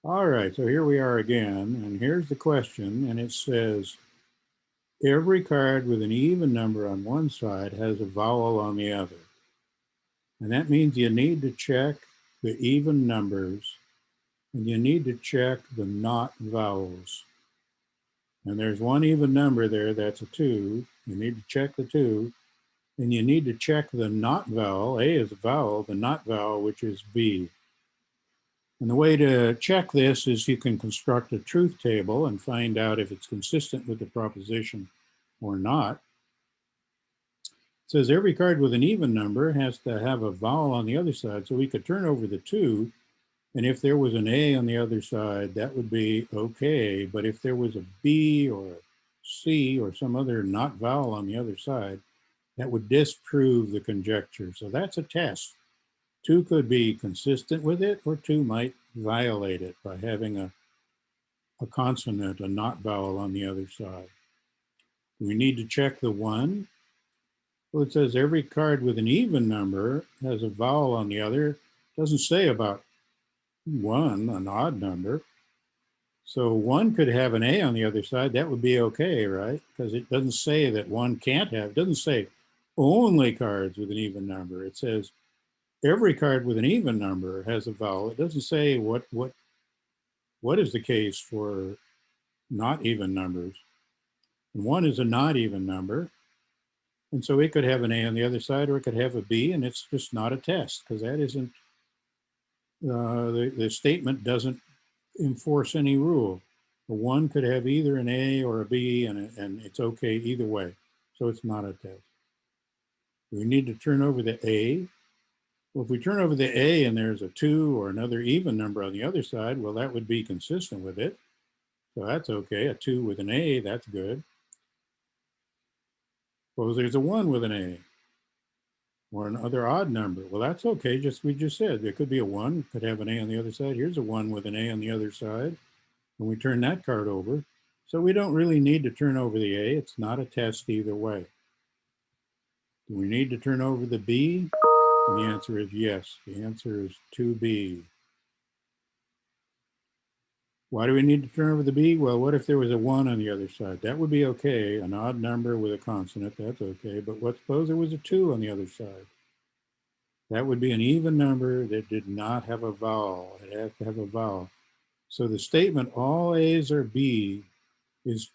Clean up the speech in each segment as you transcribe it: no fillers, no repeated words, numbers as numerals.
All right, so here we are again, and here's the question, and it says, every card with an even number on one side has a vowel on the other. And that means you need to check the even numbers, and you need to check the not vowels. And there's one even number there, that's a 2. You need to check the 2, and you need to check the not vowel. A is a vowel, the not vowel, which is B. And the way to check this is you can construct a truth table and find out if it's consistent with the proposition or not. It says every card with an even number has to have a vowel on the other side. So we could turn over the 2, and if there was an A on the other side, that would be okay. But if there was a B or a C or some other not vowel on the other side, that would disprove the conjecture. So that's a test. 2 could be consistent with it, or 2 might violate it by having a consonant, a not vowel on the other side. We need to check the 1. Well, it says every card with an even number has a vowel on the other. It doesn't say about 1, an odd number. So 1 could have an A on the other side. That would be okay, right? Because it doesn't say that 1 can't have. It doesn't say only cards with an even number. It says every card with an even number has a vowel. It doesn't say what is the case for not even numbers. And 1 is a not even number. And so it could have an A on the other side, or it could have a B, and it's just not a test, because that isn't, the statement doesn't enforce any rule. A 1 could have either an A or a B, and it's okay either way. So it's not a test. We need to turn over the A. Well, if we turn over the A and there's a 2 or another even number on the other side, well, that would be consistent with it. So that's okay. A 2 with an A, that's good. Suppose there's a 1 with an A or another odd number. Well, that's okay. We just said there could be a 1, could have an A on the other side. Here's a 1 with an A on the other side. And we turn that card over. So we don't really need to turn over the A. It's not a test either way. Do we need to turn over the B? And the answer is yes. The answer is 2B. Why do we need to turn over the B? Well, what if there was a 1 on the other side? That would be okay. An odd number with a consonant, that's okay. But suppose there was a 2 on the other side? That would be an even number that did not have a vowel. It has to have a vowel. So the statement all A's are B is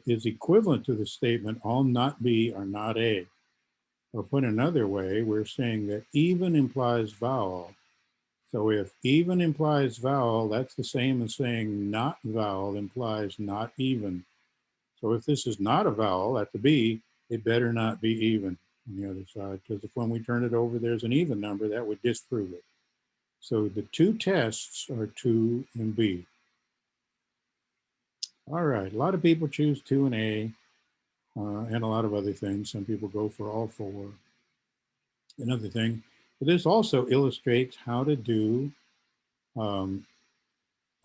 equivalent to the statement all not B are not A. Or put another way, we're saying that even implies vowel. So if even implies vowel, that's the same as saying not vowel implies not even. So if this is not a vowel, that's a B, it better not be even on the other side, because if when we turn it over, there's an even number, that would disprove it. So the 2 tests are 2 and B. All right, a lot of people choose 2 and A, and a lot of other things. Some people go for all 4. Another thing, but this also illustrates how to do a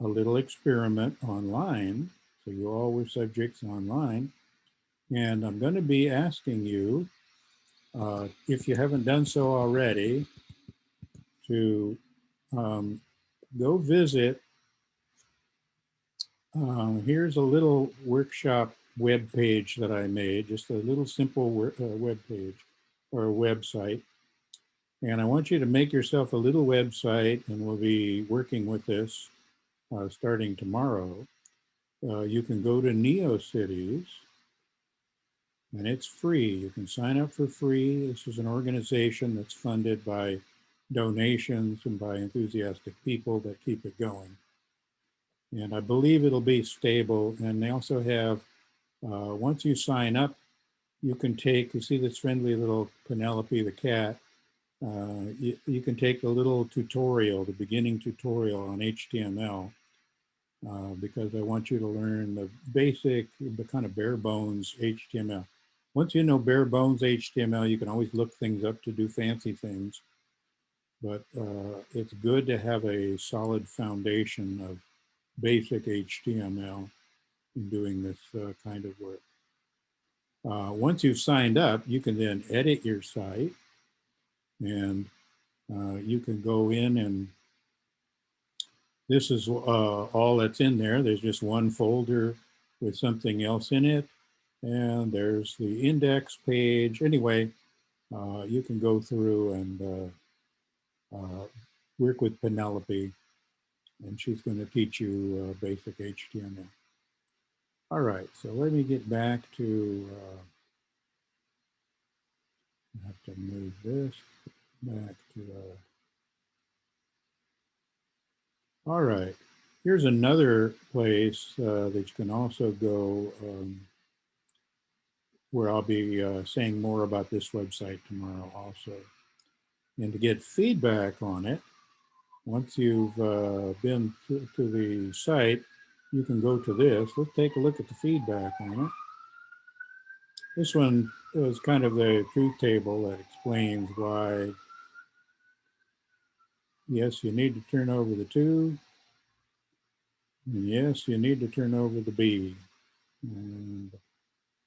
little experiment online. So you all were subjects online. And I'm going to be asking you, if you haven't done so already, to go visit. Here's a little workshop web page that I made, just a little simple web page or a website. And I want you to make yourself a little website, and we'll be working with this starting tomorrow. You can go to NeoCities, and it's free. You can sign up for free. This is an organization that's funded by donations and by enthusiastic people that keep it going. And I believe it'll be stable. And they also have, once you sign up, you can take, you see this friendly little Penelope the cat, you can take the little tutorial, the beginning tutorial on HTML, because I want you to learn the basic, the kind of bare bones HTML. Once you know bare bones HTML, you can always look things up to do fancy things. But it's good to have a solid foundation of basic HTML in doing this kind of work. Once you've signed up, you can then edit your site, and you can go in and This is all that's in there. There's just one folder with something else in it. And there's the index page. Anyway, you can go through and work with Penelope, and she's going to teach you basic HTML. All right, so let me get back to, I have to move this back to, all right. Here's another place that you can also go where I'll be saying more about this website tomorrow also. And to get feedback on it, once you've been to the site, you can go to this. Let's take a look at the feedback on it. This one is kind of the truth table that explains why, yes, you need to turn over the 2, and yes, you need to turn over the B, and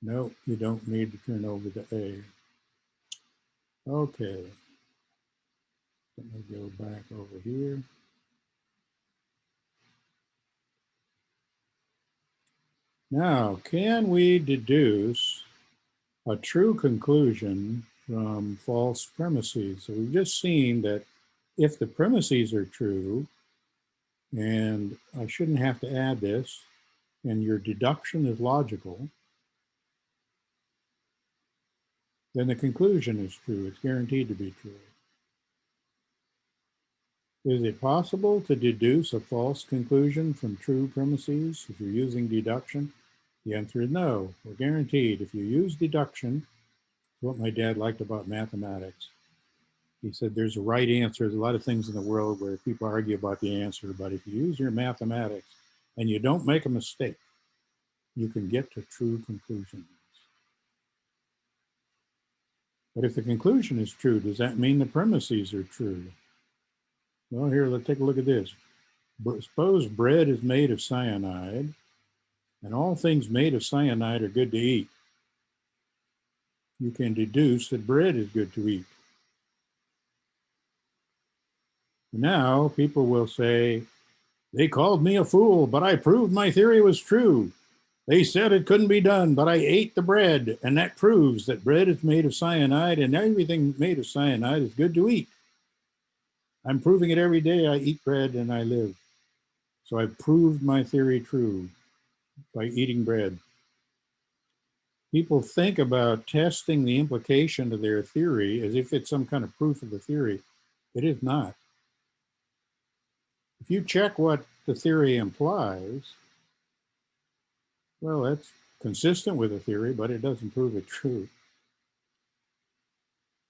no, you don't need to turn over the A. Okay, let me go back over here. Now, can we deduce a true conclusion from false premises? So we've just seen that if the premises are true, and I shouldn't have to add this, and your deduction is logical, then the conclusion is true. It's guaranteed to be true. Is it possible to deduce a false conclusion from true premises if you're using deduction? The answer is no. We're guaranteed. If you use deduction, what my dad liked about mathematics, he said there's a right answer. There's a lot of things in the world where people argue about the answer, but if you use your mathematics and you don't make a mistake, you can get to true conclusions. But if the conclusion is true, does that mean the premises are true? Well, here, let's take a look at this. Suppose bread is made of cyanide, and all things made of cyanide are good to eat. You can deduce that bread is good to eat. Now, people will say, they called me a fool, but I proved my theory was true. They said it couldn't be done, but I ate the bread, and that proves that bread is made of cyanide, and everything made of cyanide is good to eat. I'm proving it every day. I eat bread and I live. So I proved my theory true by eating bread. People think about testing the implication of their theory as if it's some kind of proof of the theory. It is not. If you check what the theory implies, well, that's consistent with the theory, but it doesn't prove it true.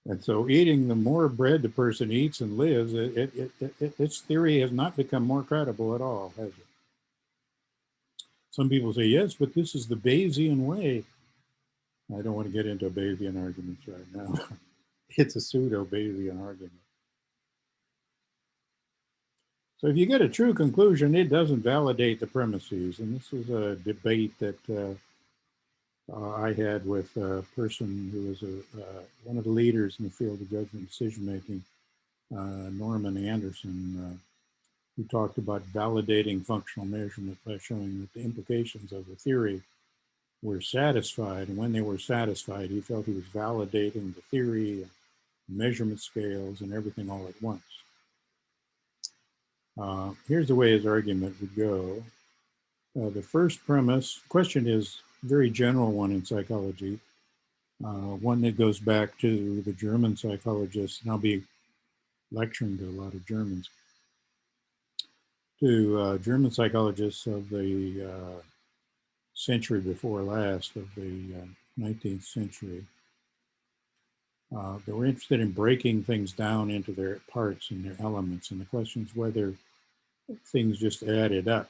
And so eating, the more bread the person eats and lives, its theory has not become more credible at all, has it? Some people say, yes, but this is the Bayesian way. I don't want to get into Bayesian arguments right now. It's a pseudo-Bayesian argument. So if you get a true conclusion, it doesn't validate the premises. And this is a debate that I had with a person who was one of the leaders in the field of judgment decision-making, Norman Anderson, who talked about validating functional measurement by showing that the implications of the theory were satisfied. And when they were satisfied, he felt he was validating the theory, measurement scales, and everything all at once. Here's the way his argument would go. The first premise, question is a very general one in psychology, one that goes back to the German psychologists, and I'll be lecturing to a lot of Germans, to German psychologists of the century before last, of the 19th century. They were interested in breaking things down into their parts and their elements, and the question is whether things just added up.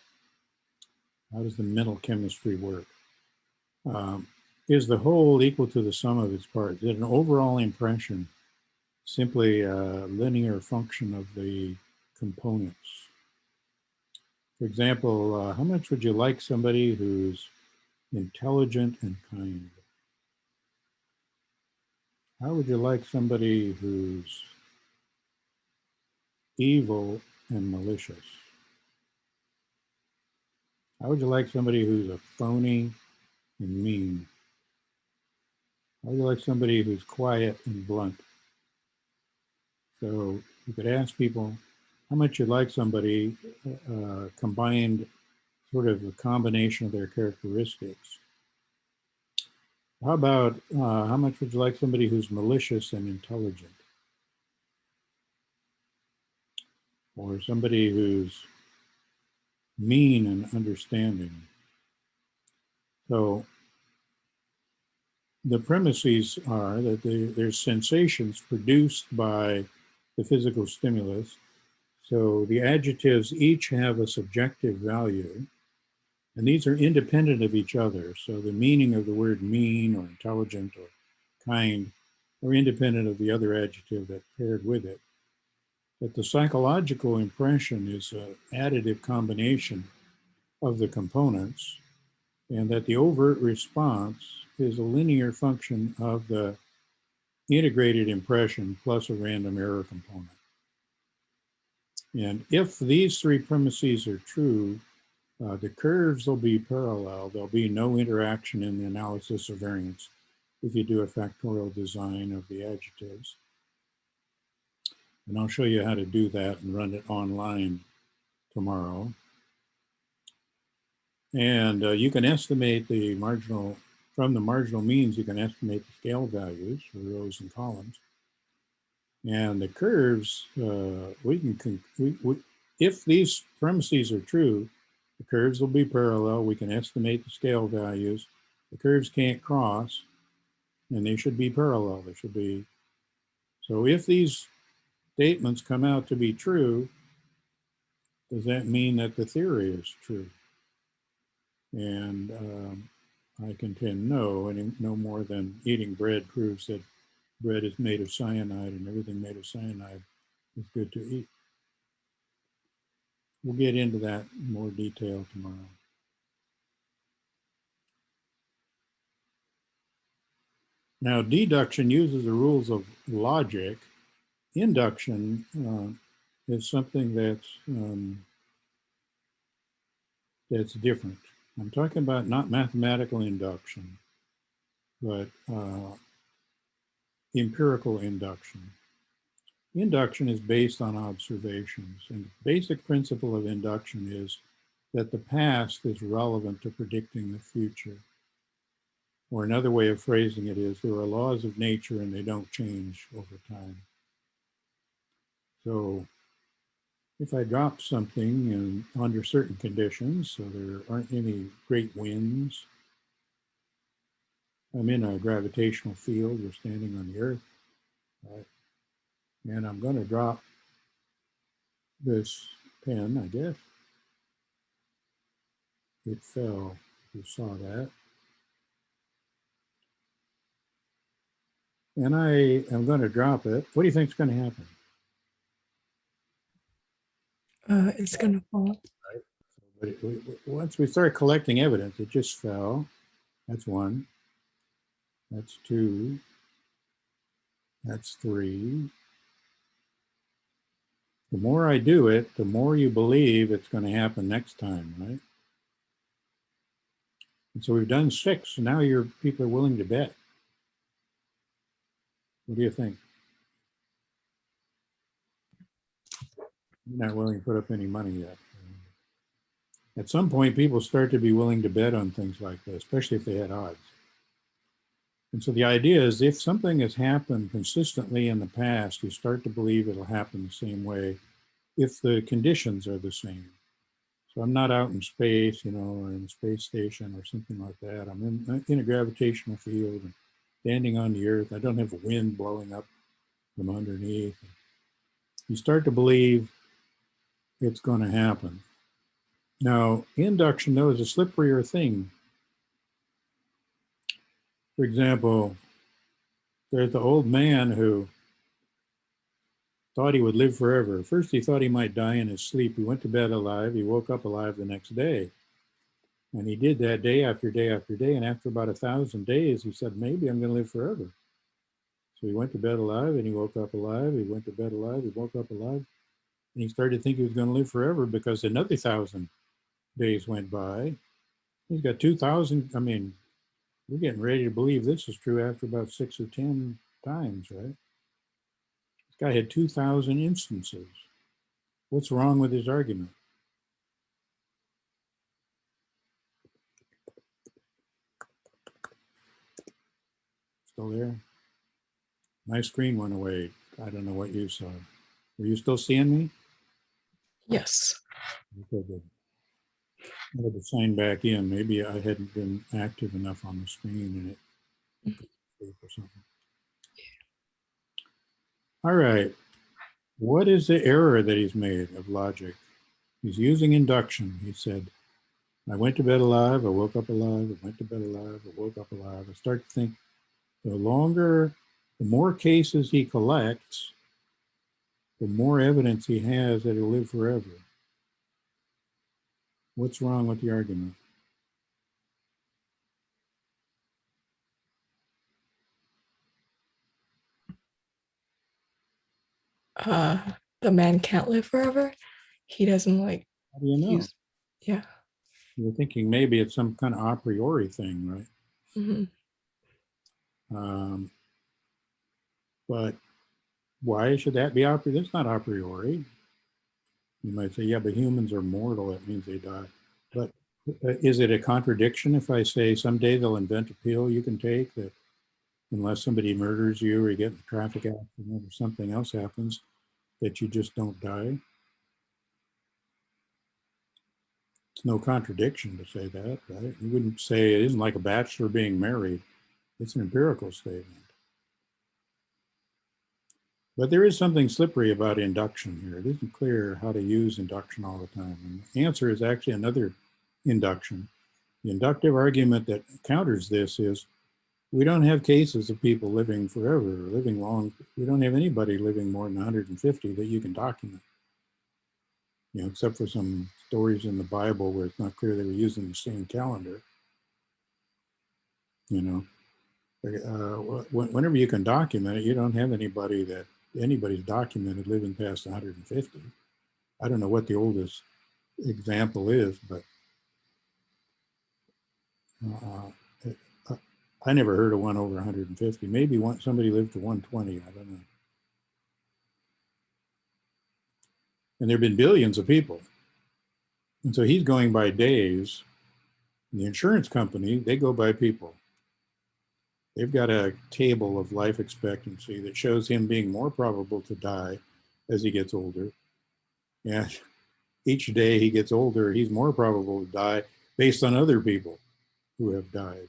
How does the mental chemistry work? Is the whole equal to the sum of its parts? Is it an overall impression simply a linear function of the components? For example, how much would you like somebody who's intelligent and kind? How would you like somebody who's evil and malicious? How would you like somebody who's a phony and mean? How would you like somebody who's quiet and blunt? So you could ask people how much you like somebody combined, sort of a combination of their characteristics. How about how much would you like somebody who's malicious and intelligent? Or somebody who's mean and understanding? So the premises are that there's sensations produced by the physical stimulus. So the adjectives each have a subjective value, and these are independent of each other. So the meaning of the word mean or intelligent or kind are independent of the other adjective that paired with it. But the psychological impression is an additive combination of the components, and that the overt response is a linear function of the integrated impression plus a random error component. And if these three premises are true, the curves will be parallel. There'll be no interaction in the analysis of variance if you do a factorial design of the adjectives. And I'll show you how to do that and run it online tomorrow. And you can estimate the marginal, from the marginal means, you can estimate the scale values for rows and columns. And the curves, if these premises are true, the curves will be parallel. We can estimate the scale values. The curves can't cross, and they should be parallel. They should be. So if these statements come out to be true, does that mean that the theory is true? And I contend no, and no more than eating bread proves that bread is made of cyanide and everything made of cyanide is good to eat. We'll get into that in more detail tomorrow. Now, deduction uses the rules of logic. Induction is something that's different. I'm talking about not mathematical induction, but empirical induction. Induction is based on observations, and the basic principle of induction is that the past is relevant to predicting the future. Or another way of phrasing it is there are laws of nature and they don't change over time. So if I drop something and under certain conditions, so there aren't any great winds, I'm in a gravitational field, we're standing on the Earth, right? And I'm going to drop this pen, I guess. It fell, you saw that. And I am going to drop it. What do you think is going to happen? It's gonna fall. Right. But once we start collecting evidence, it just fell. That's one. That's two. That's three. The more I do it, the more you believe it's going to happen next time, right? And so we've done six. Now your people are willing to bet. What do you think? You're not willing to put up any money yet. At some point, people start to be willing to bet on things like this, especially if they had odds. And so the idea is if something has happened consistently in the past, you start to believe it'll happen the same way if the conditions are the same. So I'm not out in space, or in a space station or something like that. I'm in a gravitational field and standing on the Earth. I don't have a wind blowing up from underneath. You start to believe it's going to happen. Now, induction, though, is a slipperier thing. For example, there's the old man who thought he would live forever. First, he thought he might die in his sleep. He went to bed alive. He woke up alive the next day. And he did that day after day after day. And after about 1,000 days, he said, maybe I'm going to live forever. So he went to bed alive and he woke up alive. He went to bed alive. He woke up alive. And he started to think he was going to live forever because another 1,000 days went by. He's got 2,000. I mean, we're getting ready to believe this is true after about 6 or 10 times, right? This guy had 2,000 instances. What's wrong with his argument? Still there? My screen went away. I don't know what you saw. Were you still seeing me? Yes. Okay, good. I had to sign back in. Maybe I hadn't been active enough on the screen and it or something. All right. What is the error that he's made of logic? He's using induction. He said, I went to bed alive, I woke up alive, I went to bed alive, I woke up alive. I start to think the more cases he collects, the more evidence he has that he'll live forever. What's wrong with the argument? The man can't live forever. He doesn't like How do you know? use. Yeah. You're thinking maybe it's some kind of a priori thing, right? Mm-hmm. Um, but why should that be a priori? That's not a priori. You might say, yeah, but humans are mortal. That means they die. But is it a contradiction if I say someday they'll invent a pill you can take that unless somebody murders you or you get in a traffic accident or something else happens, that you just don't die? It's no contradiction to say that, right? You wouldn't say it isn't like a bachelor being married. It's an empirical statement. But there is something slippery about induction here. It isn't clear how to use induction all the time. And the answer is actually another induction. The inductive argument that counters this is we don't have cases of people living forever, living long. We don't have anybody living more than 150 that you can document, except for some stories in the Bible where it's not clear they were using the same calendar. Whenever you can document it, you don't have anybody's documented living past 150. I don't know what the oldest example is, but uh, I never heard of one over 150. Maybe somebody lived to 120. I don't know. And there have been billions of people. And so he's going by days. And the insurance company, they go by people. They've got a table of life expectancy that shows him being more probable to die as he gets older. And each day he gets older, he's more probable to die based on other people who have died.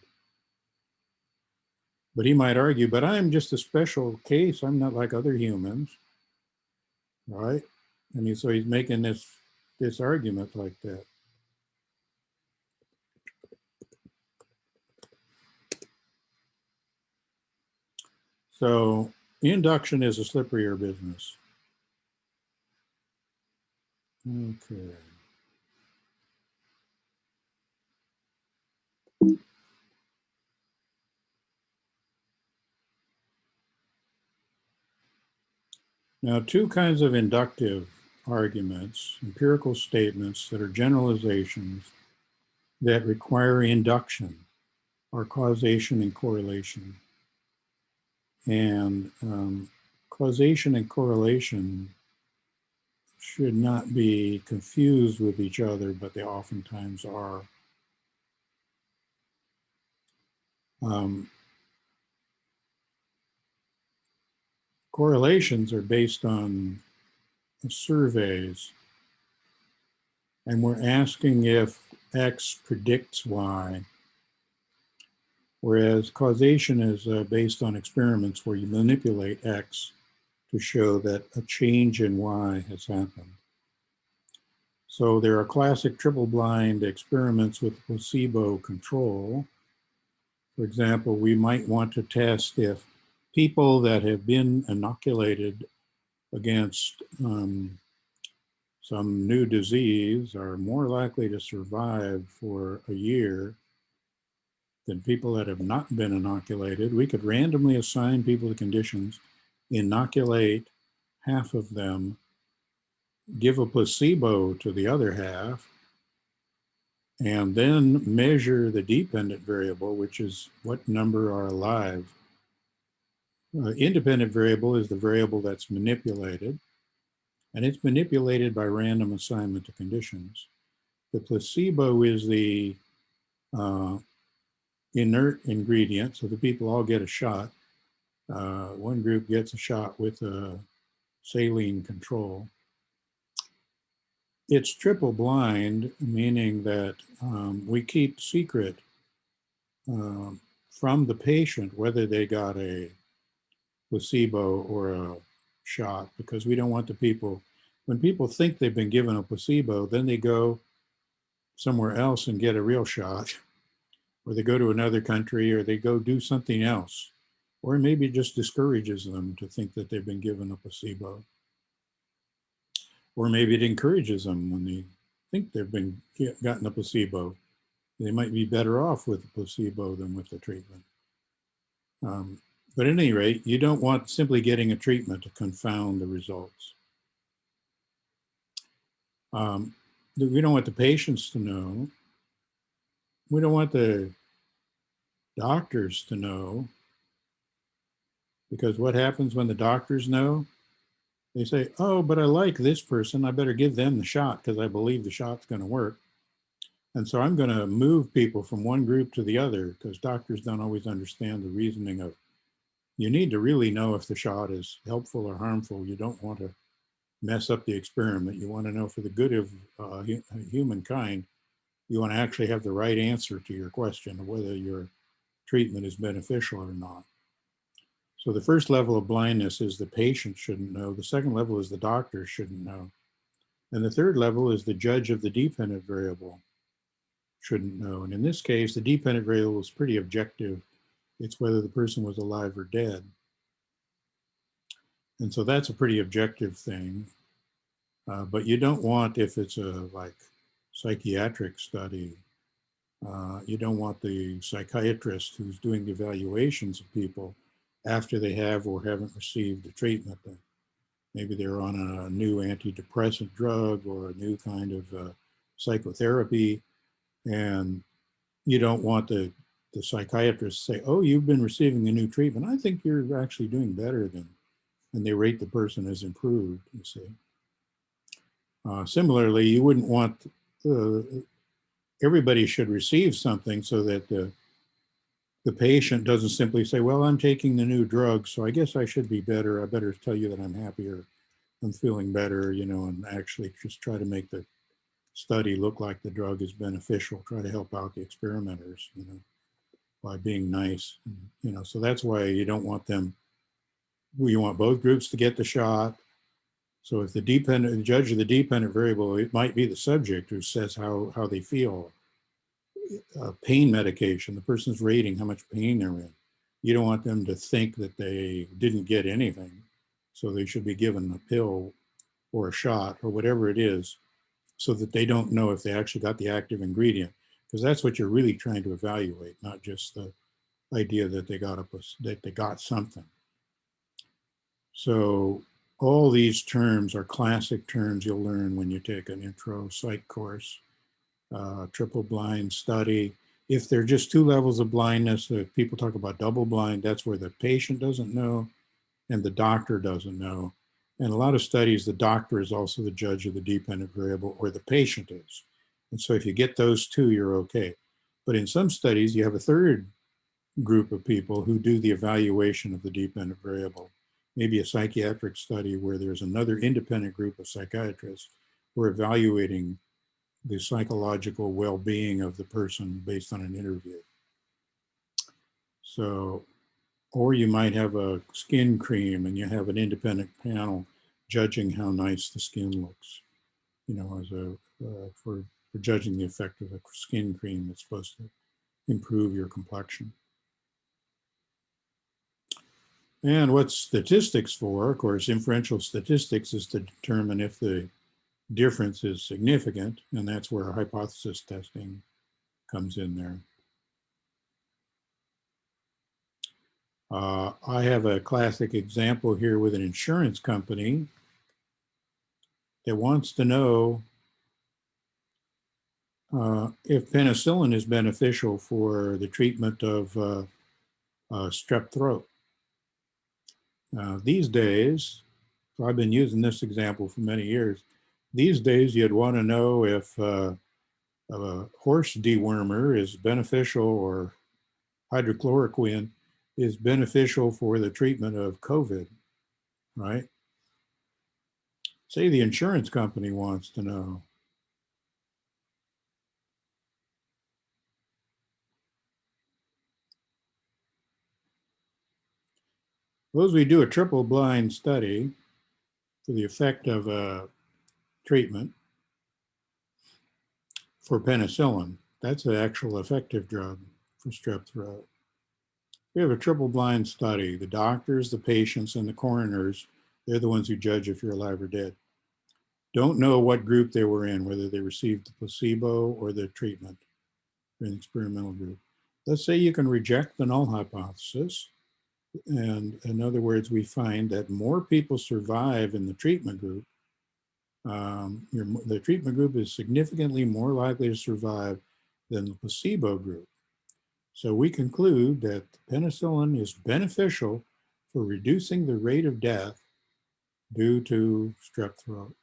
But he might argue, but I'm just a special case. I'm not like other humans, right? And so he's making this argument like that. So induction is a slipperier business. Okay. Now, two kinds of inductive arguments, empirical statements that are generalizations that require induction, are causation and correlation. And causation and correlation should not be confused with each other, but they oftentimes are. Correlations are based on surveys, and we're asking if X predicts Y, whereas causation is based on experiments where you manipulate X to show that a change in Y has happened. So there are classic triple-blind experiments with placebo control. For example, we might want to test if people that have been inoculated against some new disease are more likely to survive for a year than people that have not been inoculated. We could randomly assign people to conditions, inoculate half of them, give a placebo to the other half, and then measure the dependent variable, which is what number are alive. Independent variable is the variable that's manipulated, and it's manipulated by random assignment to conditions. The placebo is the uh, inert ingredient, so the people all get a shot. One group gets a shot with a saline control. It's triple blind, meaning that we keep secret um, from the patient whether they got a placebo or a shot, because we don't want the people, when people think they've been given a placebo, then they go somewhere else and get a real shot, or they go to another country, or they go do something else, or maybe it just discourages them to think that they've been given a placebo, or maybe it encourages them when they think they've been gotten a placebo. They might be better off with the placebo than with the treatment. Um, but at any rate, you don't want simply getting a treatment to confound the results. Um, we don't want the patients to know. We don't want the doctors to know, because what happens when the doctors know? They say, oh, but I like this person. I better give them the shot because I believe the shot's going to work. And so I'm going to move people from one group to the other, because doctors don't always understand the reasoning of, you need to really know if the shot is helpful or harmful. You don't want to mess up the experiment. You want to know for the good of humankind, you want to actually have the right answer to your question of whether your treatment is beneficial or not. So the first level of blindness is the patient shouldn't know. The second level is the doctor shouldn't know. And the third level is the judge of the dependent variable shouldn't know. And in this case, the dependent variable is pretty objective. It's whether the person was alive or dead. And so that's a pretty objective thing. But you don't want, if it's a like psychiatric study, you don't want the psychiatrist who's doing the evaluations of people after they have or haven't received the treatment. Maybe they're on a new antidepressant drug or a new kind of psychotherapy, and you don't want the psychiatrist to say, oh, you've been receiving a new treatment. I think you're actually doing better than, and they rate the person as improved, you see. Similarly, you wouldn't want, everybody should receive something so that the patient doesn't simply say, well, I'm taking the new drug, so I guess I should be better. I better tell you that I'm happier, I'm feeling better, and actually just try to make the study look like the drug is beneficial, try to help out the experimenters, by being nice, so that's why you don't want them, you want both groups to get the shot. So if the judge of the dependent variable, it might be the subject who says how they feel. Pain medication, the person's rating how much pain they're in. You don't want them to think that they didn't get anything, so they should be given a pill or a shot or whatever it is, so that they don't know if they actually got the active ingredient, because that's what you're really trying to evaluate, not just the idea that they got something. So all these terms are classic terms you'll learn when you take an intro psych course. Triple blind study. If they're just two levels of blindness, people talk about double blind, that's where the patient doesn't know and the doctor doesn't know. And a lot of studies, the doctor is also the judge of the dependent variable, or the patient is. And so if you get those two, you're okay. But in some studies, you have a third group of people who do the evaluation of the dependent variable. Maybe a psychiatric study where there's another independent group of psychiatrists who are evaluating the psychological well-being of the person based on an interview. So, or you might have a skin cream and you have an independent panel judging how nice the skin looks, as for judging the effect of a skin cream that's supposed to improve your complexion. And what's statistics for? Of course, inferential statistics is to determine if the difference is significant, and that's where hypothesis testing comes in there. I have a classic example here with an insurance company that wants to know if penicillin is beneficial for the treatment of strep throat. These days, so I've been using this example for many years. These days, you'd want to know if a horse dewormer is beneficial or hydrochloroquine is beneficial for the treatment of COVID, right? Say the insurance company wants to know. Suppose we do a triple blind study for the effect of a treatment for penicillin. That's an actual effective drug for strep throat. We have a triple blind study. The doctors, the patients, and the coroners, they're the ones who judge if you're alive or dead. Don't know what group they were in, whether they received the placebo or the treatment in the experimental group. Let's say you can reject the null hypothesis. And in other words, we find that more people survive in the treatment group. The treatment group is significantly more likely to survive than the placebo group. So we conclude that penicillin is beneficial for reducing the rate of death due to strep throat.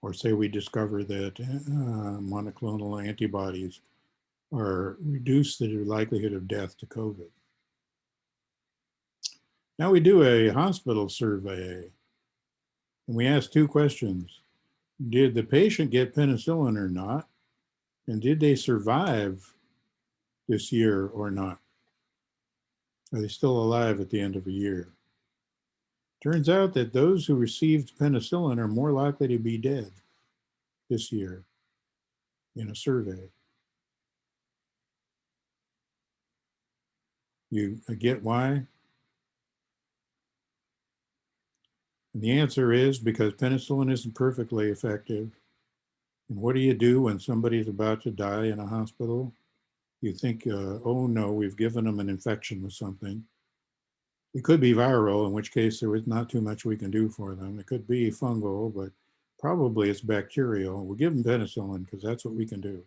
Or say we discover that monoclonal antibodies are reduce the likelihood of death to COVID. Now we do a hospital survey and we ask two questions. Did the patient get penicillin or not? And did they survive this year or not? Are they still alive at the end of a year? Turns out that those who received penicillin are more likely to be dead this year in a survey. You get why? And the answer is because penicillin isn't perfectly effective. And what do you do when somebody's about to die in a hospital? You think, oh no, we've given them an infection with something. It could be viral, in which case there is not too much we can do for them. It could be fungal, but probably it's bacterial. We'll give them penicillin because that's what we can do.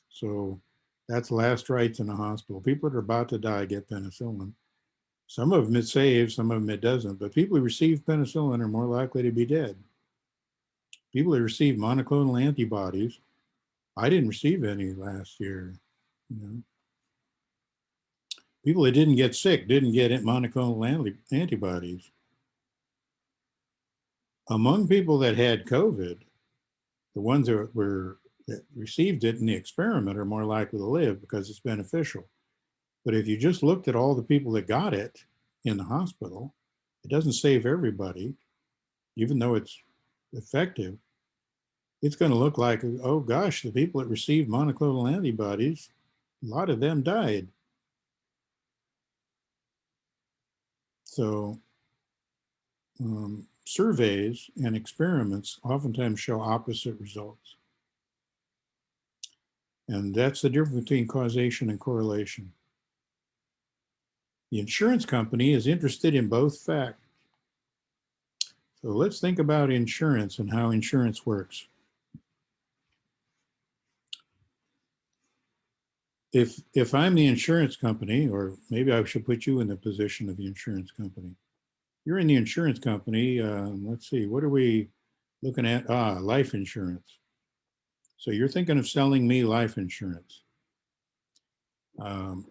So that's last rites in a hospital. People that are about to die get penicillin. Some of them it saves, some of them it doesn't. But people who receive penicillin are more likely to be dead. People who receive monoclonal antibodies, I didn't receive any last year. You know, people that didn't get sick didn't get monoclonal antibodies. Among people that had COVID, the ones that received it in the experiment are more likely to live because it's beneficial. But if you just looked at all the people that got it in the hospital, it doesn't save everybody, even though it's effective. It's going to look like, oh gosh, the people that received monoclonal antibodies, a lot of them died. So surveys and experiments oftentimes show opposite results. And that's the difference between causation and correlation. The insurance company is interested in both facts. So let's think about insurance and how insurance works. If I'm the insurance company, or maybe I should put you in the position of the insurance company. You're in the insurance company. Let's see, what are we looking at? Life insurance. So you're thinking of selling me life insurance. Um,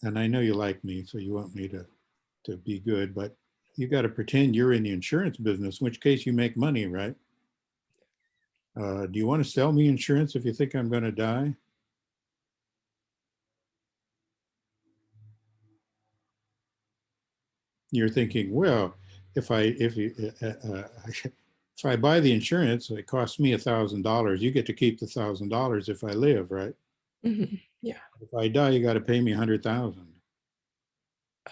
and I know you like me, so you want me to be good, but you got to pretend you're in the insurance business, in which case you make money, right? Do you want to sell me insurance if you think I'm going to die? You're thinking, well, if I buy the insurance, it costs me $1,000. You get to keep the $1,000 if I live, right? Yeah. If I die, you got to pay me 100,000.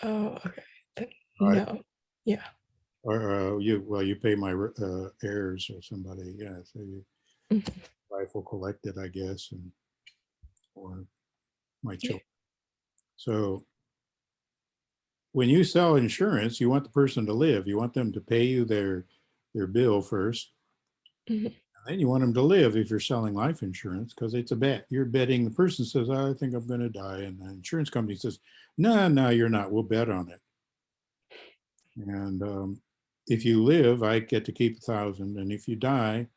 Oh, okay. Right. No. Yeah. Or you pay my heirs or somebody. Yeah. So your Mhm. wife will collect it, I guess, and or my Yeah. children. So when you sell insurance, you want the person to live. You want them to pay you their bill first. Mhm. Then you want them to live if you're selling life insurance because it's a bet. You're betting. The person says, "Oh, I think I'm going to die," and the insurance company says, "No, no, you're not. We'll bet on it." And if you live, I get to keep 1,000, and if you die,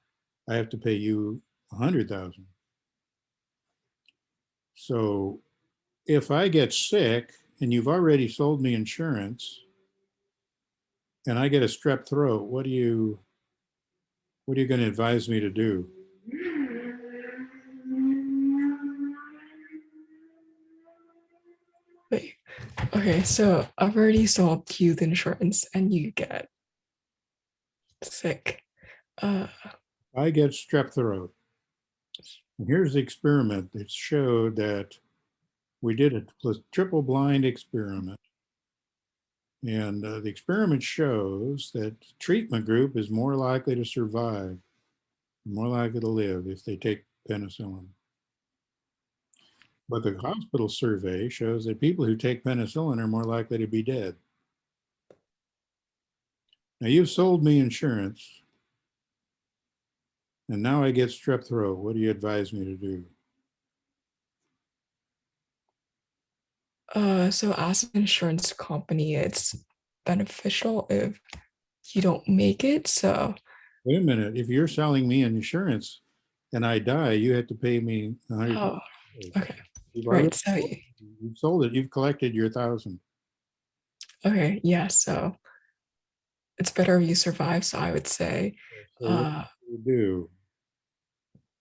I have to pay you 100,000. So if I get sick and you've already sold me insurance, and I get a strep throat, what are you going to advise me to do? Wait. Okay, so I've already sold you the insurance and you get sick. Uh, I get strep throat. And here's the experiment that showed that we did a triple blind experiment. And the experiment shows that the treatment group is more likely to survive, more likely to live if they take penicillin. But the hospital survey shows that people who take penicillin are more likely to be dead. Now, you've sold me insurance, and now I get strep throat. What do you advise me to do? so as an insurance company, it's beneficial if you don't make it. So, Wait a minute. If you're selling me insurance and I die, you have to pay me 100. oh, okay, You've right. already So, you've sold it. You've collected your 1,000. okay, yeah. So it's better if you survive. So I would say, So what uh, do you do?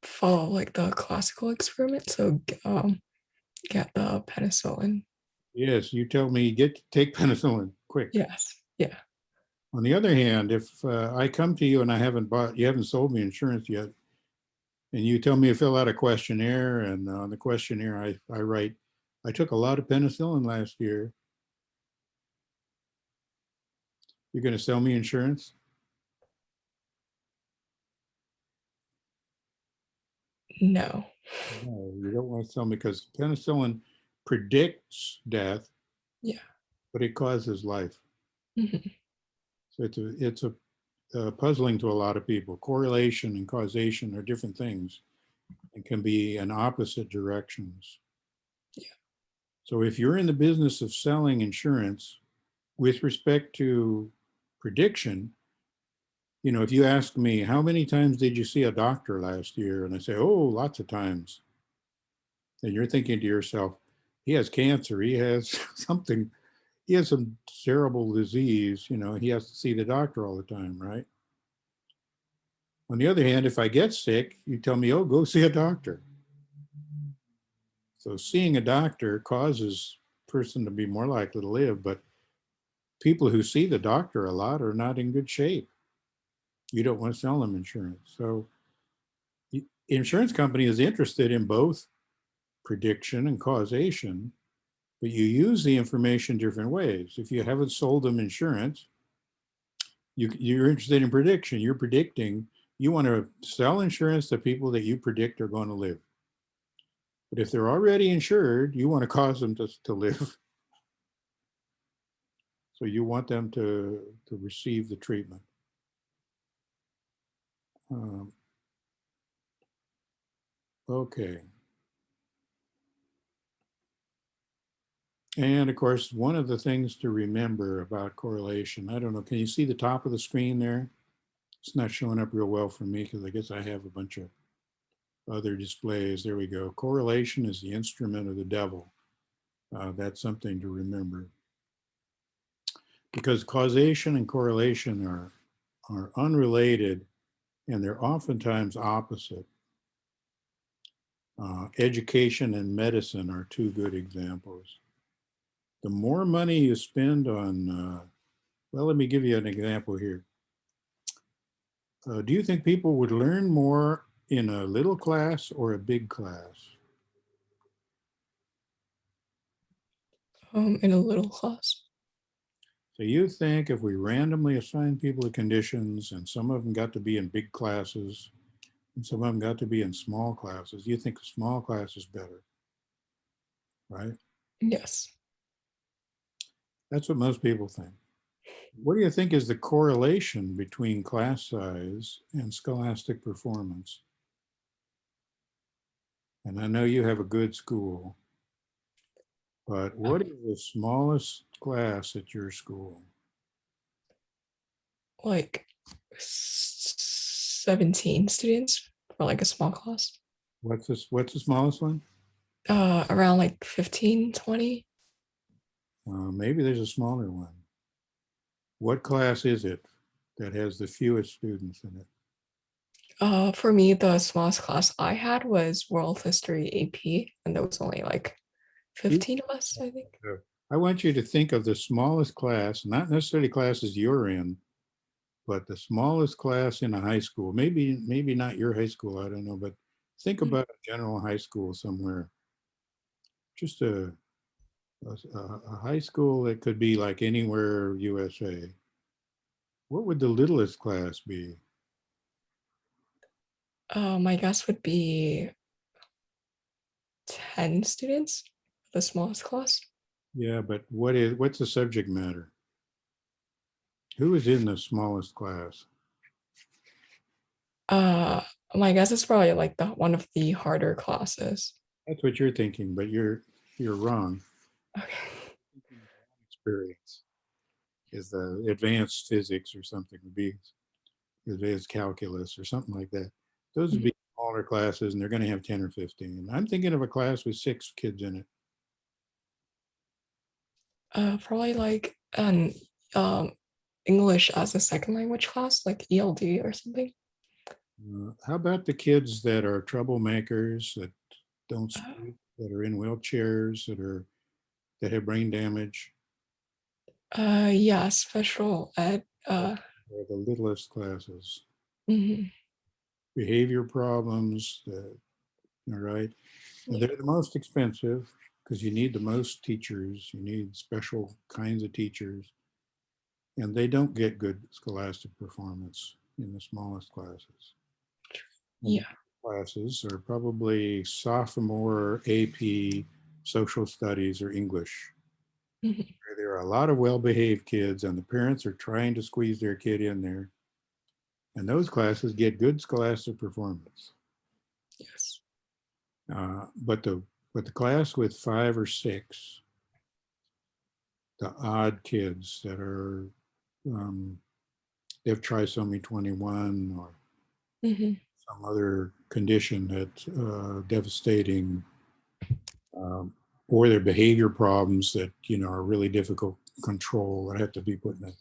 follow like the classical experiment. So, get the penicillin. Yes, you tell me take penicillin quick. Yes, yeah. On the other hand, if I come to you and you haven't sold me insurance yet, and you tell me to fill out a questionnaire, and on the questionnaire I write, I took a lot of penicillin last year. You're going to sell me insurance? No. No, you don't want to sell me because penicillin predicts death, Yeah. but it causes life. Mhm. So it's puzzling to a lot of people. Correlation and causation are different things and can be in opposite directions. Yeah. So if you're in the business of selling insurance with respect to prediction, if you ask me, how many times did you see a doctor last year? And I say, oh, lots of times. And you're thinking to yourself, he has cancer, he has something, he has some terrible disease, he has to see the doctor all the time, right? On the other hand, if I get sick, you tell me, oh, go see a doctor. So seeing a doctor causes a person to be more likely to live, but people who see the doctor a lot are not in good shape. You don't want to sell them insurance. So the insurance company is interested in both prediction and causation, but you use the information different ways. If you haven't sold them insurance, you're interested in prediction. You're predicting, you want to sell insurance to people that you predict are going to live. But if they're already insured, you want to cause them to live. So you want them to receive the treatment. Um, okay. And of course, one of the things to remember about correlation, I don't know, can you see the top of the screen there? It's not showing up real well for me because I guess I have a bunch of other displays. There we go. Correlation is the instrument of the devil. That's something to remember. Because causation and correlation are unrelated and they're oftentimes opposite. Education and medicine are two good examples. The more money you spend on, well, let me give you an example here. Do you think people would learn more in a little class or a big class? In a little class. So you think if we randomly assign people to conditions and some of them got to be in big classes and some of them got to be in small classes, you think a small class is better, right? Yes. That's what most people think. What do you think is the correlation between class size and scholastic performance? And I know you have a good school, but what is the smallest class at your school? Like 17 students for like a small class. What's the smallest one? Around like 15, 20. Maybe there's a smaller one. What class is it that has the fewest students in it? For me, the smallest class I had was World History AP, and there was only like 15 of us, I think. I want you to think of the smallest class, not necessarily classes you're in, but the smallest class in a high school. Maybe not your high school, I don't know, but think Mm. about a general high school somewhere. Just a high school that could be like anywhere USA. What would the littlest class be? My guess would be 10 students, the smallest class. Yeah, but what's the subject matter? Who is in the smallest class? Uh, my guess is probably like the one of the harder classes. That's what you're thinking, but you're wrong. Okay. Experience is the advanced physics or something would be advanced calculus or something like that. Those would Mhm. be smaller classes, and they're going to have 10 or 15. I'm thinking of a class with 6 kids in it. Probably like an English as a second language class, like ELD or something. How about the kids that are troublemakers that don't Uh, speak, that are in wheelchairs, that have brain damage? yeah, special ed. They're the littlest classes. Mhm. Behavior problems, all right. And Yeah. they're the most expensive because you need the most teachers. You need special kinds of teachers, and they don't get good scholastic performance in the smallest classes. And the Yeah. classes are probably sophomore AP, social studies, or English. Mhm. There are a lot of well-behaved kids, and the parents are trying to squeeze their kid in there. And those classes get good scholastic performance. Yes. But the class with 5 or 6, the odd kids that are um, they have trisomy 21 or Mhm. some other condition that's devastating, um, or their behavior problems that are really difficult to control. I have to be put in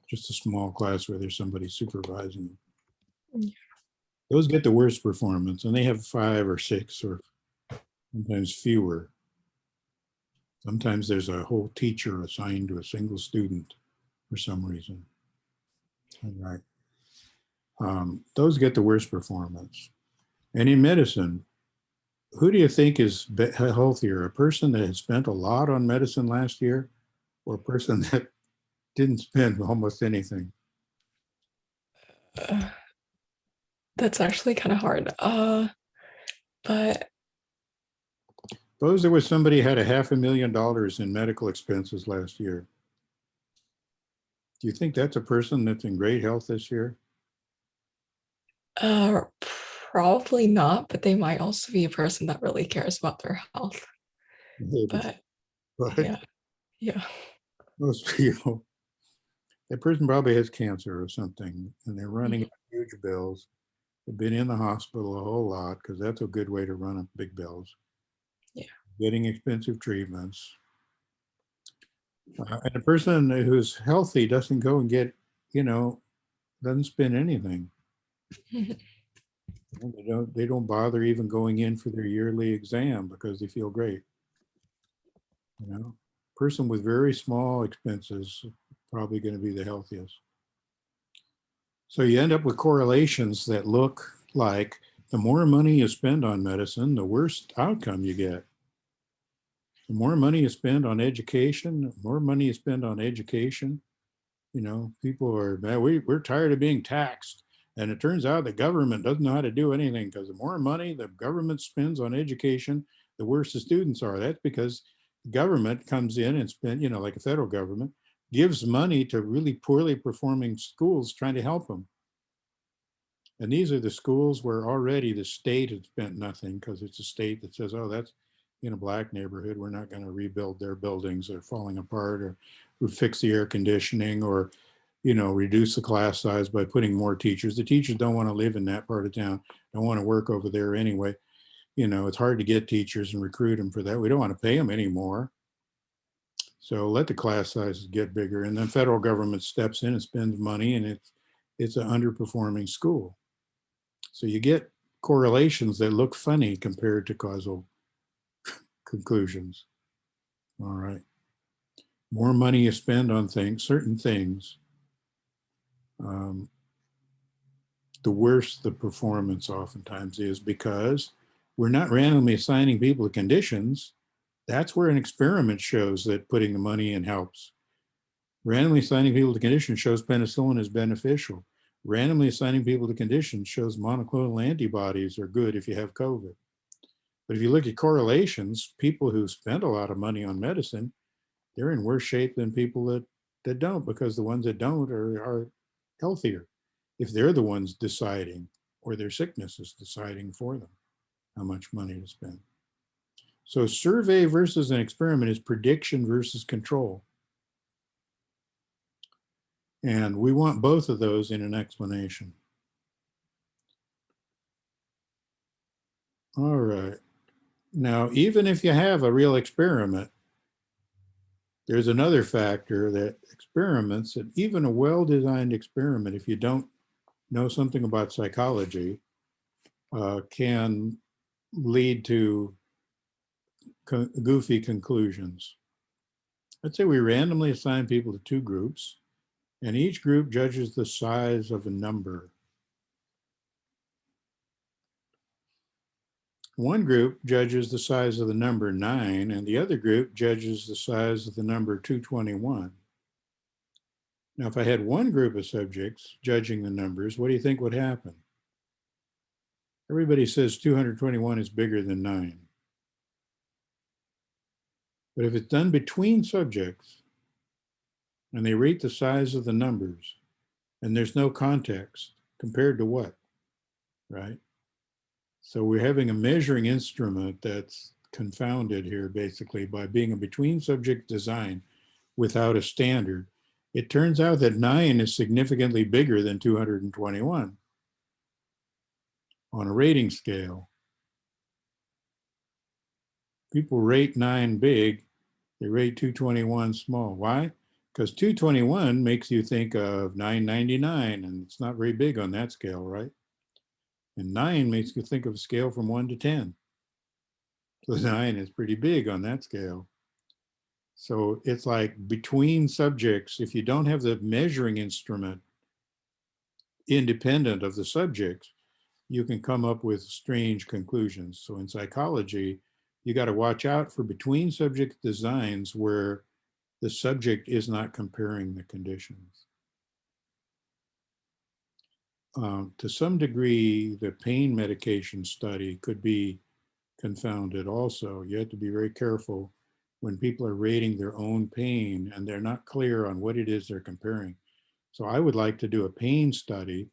just a small class where there's somebody supervising them. Yeah. Those get the worst performance, and they have 5 or 6 or sometimes fewer. Sometimes there's a whole teacher assigned to a single student for some reason. All right. Those get the worst performance. And in medicine, who do you think is healthier? A person that had spent a lot on medicine last year, or a person that didn't spend almost anything? Uh, that's actually kind of hard. But Suppose there was somebody who had $500,000 in medical expenses last year. Do you think that's a person that's in great health this year? uh, probably not. But they might also be a person that really cares about their health. Maybe. But But yeah, yeah. most people, that person probably has cancer or something, and they're running Mhm. huge bills. They've been in the hospital a whole lot because that's a good way to run up big bills. Yeah. Getting expensive treatments. And a person who's healthy doesn't go and you know, doesn't spend anything. Mhm. They don't bother even going in for their yearly exam because they feel great. Person with very small expenses probably going to be the healthiest. So you end up with correlations that look like the more money you spend on medicine, the worse outcome you get. The more money you spend on education, the more money you spend on education, people are, man, we're tired of being taxed. And it turns out the government doesn't know how to do anything because the more money the government spends on education, the worse the students are. That's because the government comes in and spend, like a federal government, gives money to really poorly performing schools trying to help them. And these are the schools where already the state had spent nothing because it's a state that says, oh, that's in a black neighborhood. We're not going to rebuild their buildings. They're falling apart, or fix the air conditioning, or, reduce the class size by putting more teachers. The teachers don't want to live in that part of town, don't want to work over there anyway. It's hard to get teachers and recruit them for that. We don't want to pay them anymore. So let the class sizes get bigger. And then federal government steps in and spends money, and it's an underperforming school. So you get correlations that look funny compared to causal conclusions. All right. More money you spend on certain things, um, the worse the performance oftentimes is, because we're not randomly assigning people to conditions. That's where an experiment shows that putting the money in helps. Randomly assigning people to conditions shows penicillin is beneficial. Randomly assigning people to conditions shows monoclonal antibodies are good if you have COVID. But if you look at correlations, people who spend a lot of money on medicine, they're in worse shape than people that don't, because the ones that don't are healthier if they're the ones deciding, or their sickness is deciding for them how much money to spend. So survey versus an experiment is prediction versus control. And we want both of those in an explanation. All right. Now, even if you have a real experiment, there's another factor that experiments, and even a well-designed experiment, if you don't know something about psychology, can lead to goofy conclusions. Let's say we randomly assign people to two groups, and each group judges the size of a number. One group judges the size of the number 9, and the other group judges the size of the number 221. Now, if I had one group of subjects judging the numbers, what do you think would happen? Everybody says 221 is bigger than 9. But if it's done between subjects and they rate the size of the numbers and there's no context, compared to what, right? So we're having a measuring instrument that's confounded here basically by being a between subject design without a standard. It turns out that 9 is significantly bigger than 221 on a rating scale. People rate 9 big, they rate 221 small. Why? Because 221 makes you think of 999, and it's not very big on that scale, right? And 9 makes you think of a scale from 1 to 10. So 9 is pretty big on that scale. So it's like between subjects, if you don't have the measuring instrument independent of the subjects, you can come up with strange conclusions. So in psychology, you got to watch out for between subject designs where the subject is not comparing the conditions. To some degree, the pain medication study could be confounded also. You have to be very careful when people are rating their own pain and they're not clear on what it is they're comparing. So I would like to do a pain study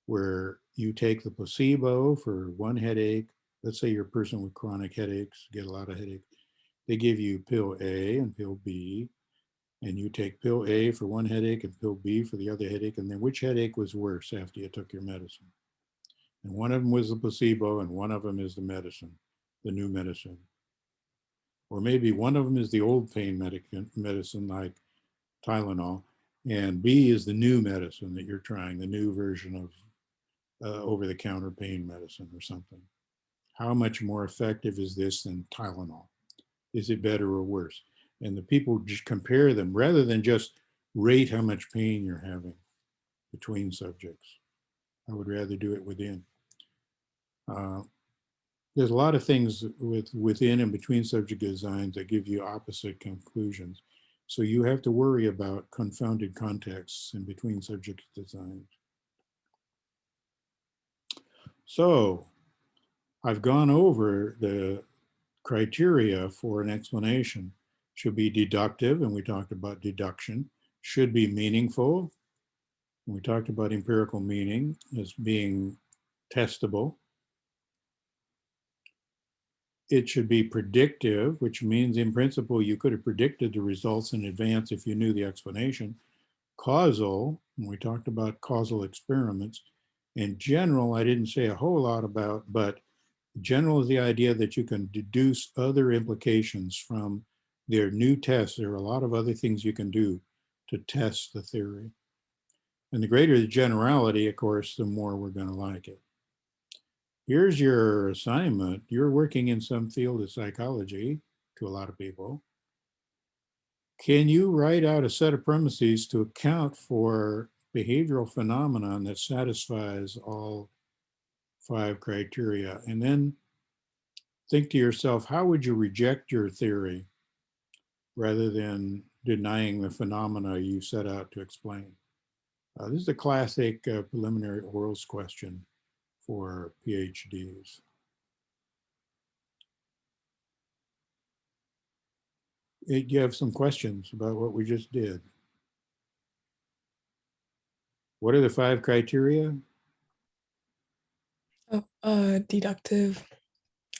where you take the placebo for one headache. Let's say you're a person with chronic headaches, get a lot of headaches. They give you pill A and pill B, and you take pill A for one headache and pill B for the other headache, and then which headache was worse after you took your medicine? And one of them was the placebo, and one of them is the medicine, the new medicine. Or maybe one of them is the old pain medicine like Tylenol, and B is the new medicine that you're trying, the new version of over-the-counter pain medicine or something. How much more effective is this than Tylenol? Is it better or worse? And the people just compare them rather than just rate how much pain you're having between subjects. I would rather do it within. There's a lot of things within and between subject designs that give you opposite conclusions. So you have to worry about confounded contexts in between subject designs. So I've gone over the criteria for an explanation. Should be deductive, and we talked about deduction. should be meaningful. We talked about empirical meaning as being testable. It should be predictive, which means in principle you could have predicted the results in advance if you knew the explanation. Causal, and we talked about causal experiments. In general, I didn't say a whole lot about, but general is the idea that you can deduce other implications from their new tests. There are a lot of other things you can do to test the theory. And the greater the generality, of course, the more we're going to like it. Here's your assignment. You're working in some field of psychology to a lot of people. Can you write out a set of premises to account for behavioral phenomenon that satisfies all 5 criteria? And then think to yourself, how would you reject your theory rather than denying the phenomena you set out to explain? This is a classic preliminary orals question for PhDs. You have some questions about what we just did. What are the 5 criteria? Oh, deductive,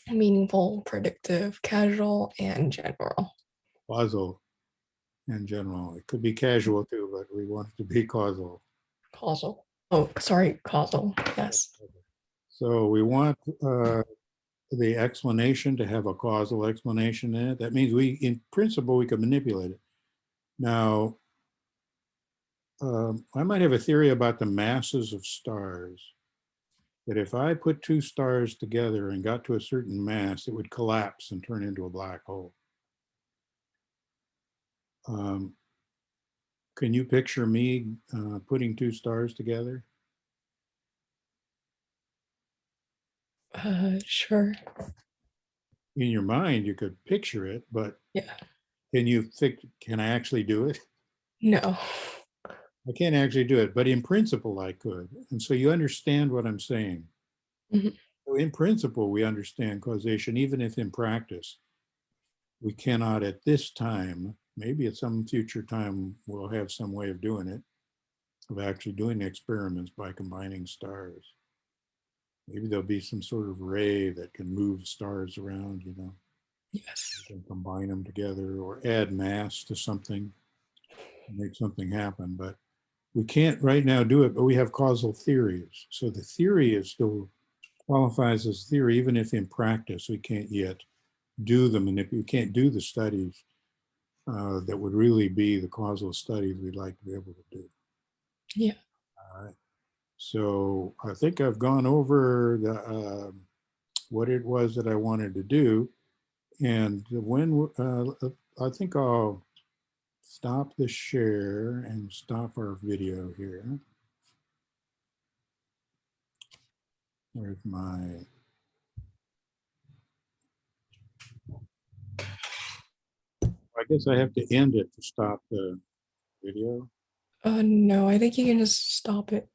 meaningful, predictive, casual, and general. Causal and general. It could be casual too, but we want it to be causal. Causal. Oh, sorry, causal. Yes. So we want the explanation to have a causal explanation in it. That means in principle, we can manipulate it. Now, I might have a theory about the masses of stars, that if I put 2 stars together and got to a certain mass, it would collapse and turn into a black hole. Can you picture me putting 2 stars together? Sure. In your mind, you could picture it, but Yeah. can I actually do it? No. I can't actually do it, but in principle, I could. And so you understand what I'm saying. Mhm. So in principle, we understand causation, even if in practice, we cannot at this time, maybe at some future time, we'll have some way of doing it, of actually doing experiments by combining stars. Maybe there'll be some sort of ray that can move stars around, Yes. you can combine them together or add mass to something, make something happen. But we can't right now do it, but we have causal theories. So the theory is still qualifies as theory, even if in practice we can't yet do we can't do the studies that would really be the causal studies we'd like to be able to do. Yeah. All right. So I think I've gone over what it was that I wanted to do. And I think I'll stop the share and stop our video here. Where's my... I guess I have to end it to stop the video. No, I think you can just stop it.